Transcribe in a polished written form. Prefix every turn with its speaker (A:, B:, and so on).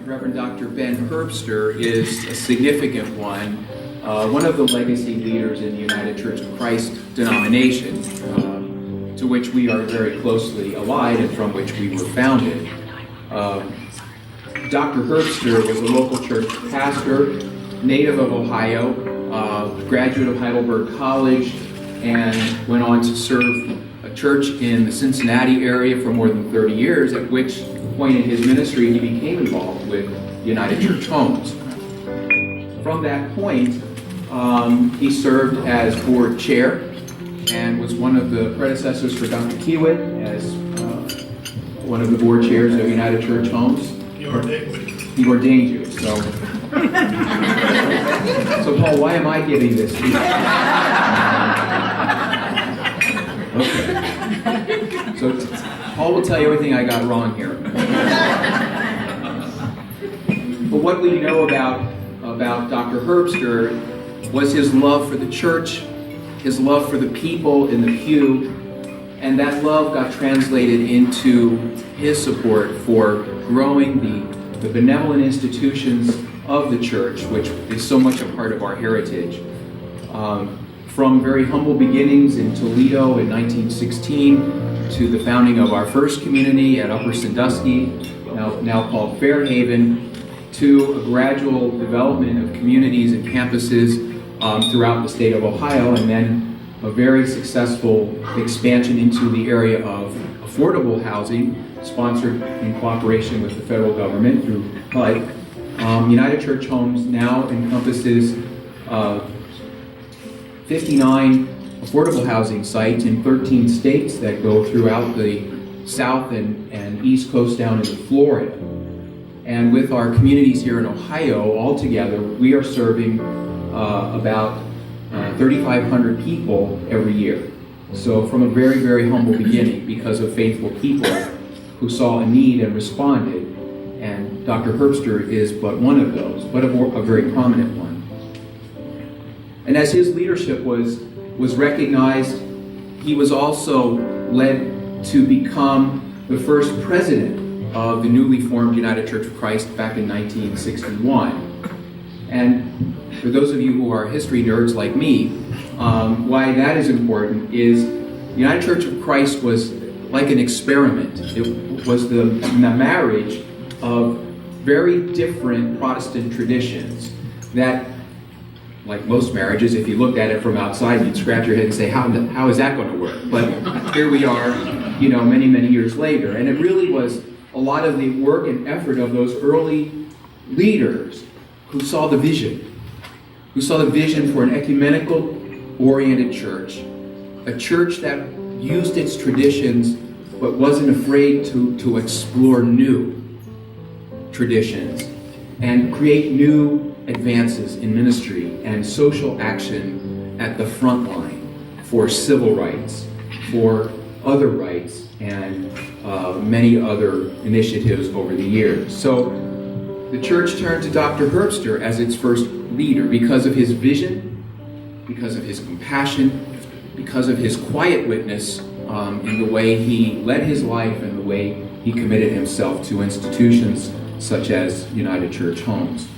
A: Reverend Dr. Ben Herbster is a significant one of the legacy leaders in the United Church of Christ denomination, to which we are very closely allied and from which we were founded. Dr. Herbster was a local church pastor, native of Ohio, graduate of Heidelberg College, and went on to serve a church in the Cincinnati area for more than 30 years, at which point in his ministry he became involved with United Church Homes. From that point, he served as board chair and was one of the predecessors for Dr. Kiewit as one of the board chairs of United Church Homes. He ordained you, so. So Paul, why am I giving this to you? Okay. So Paul will tell you everything I got wrong here. But what we know about Dr. Herbster was his love for the church, his love for the people in the pew, and that love got translated into his support for growing the benevolent institutions of the church, which is so much a part of our heritage. From very humble beginnings in Toledo in 1916 to the founding of our first community at Upper Sandusky, now called Fairhaven, to a gradual development of communities and campuses throughout the state of Ohio, and then a very successful expansion into the area of affordable housing, sponsored in cooperation with the federal government through HUD. United Church Homes now encompasses 59 affordable housing sites in 13 states that go throughout the south and east coast down into Florida. And with our communities here in Ohio, altogether, we are serving about 3,500 people every year. So from a very, very humble beginning, because of faithful people who saw a need and responded, and Dr. Herbster is but one of those, but a very prominent one. And as his leadership was recognized, he was also led to become the first president of the newly formed United Church of Christ back in 1961. And for those of you who are history nerds like me, why that is important is the United Church of Christ was like an experiment. It was the marriage of very different Protestant traditions that, like most marriages, if you looked at it from outside, you'd scratch your head and say, how is that going to work? But here we are, many, many years later. And it really was a lot of the work and effort of those early leaders who saw the vision for an ecumenical oriented church, a church that used its traditions but wasn't afraid to explore new traditions and create new advances in ministry and social action at the front line for civil rights, for other rights, and many other initiatives over the years. So the church turned to Dr. Herbster as its first leader because of his vision, because of his compassion, because of his quiet witness in the way he led his life and the way he committed himself to institutions such as United Church Homes.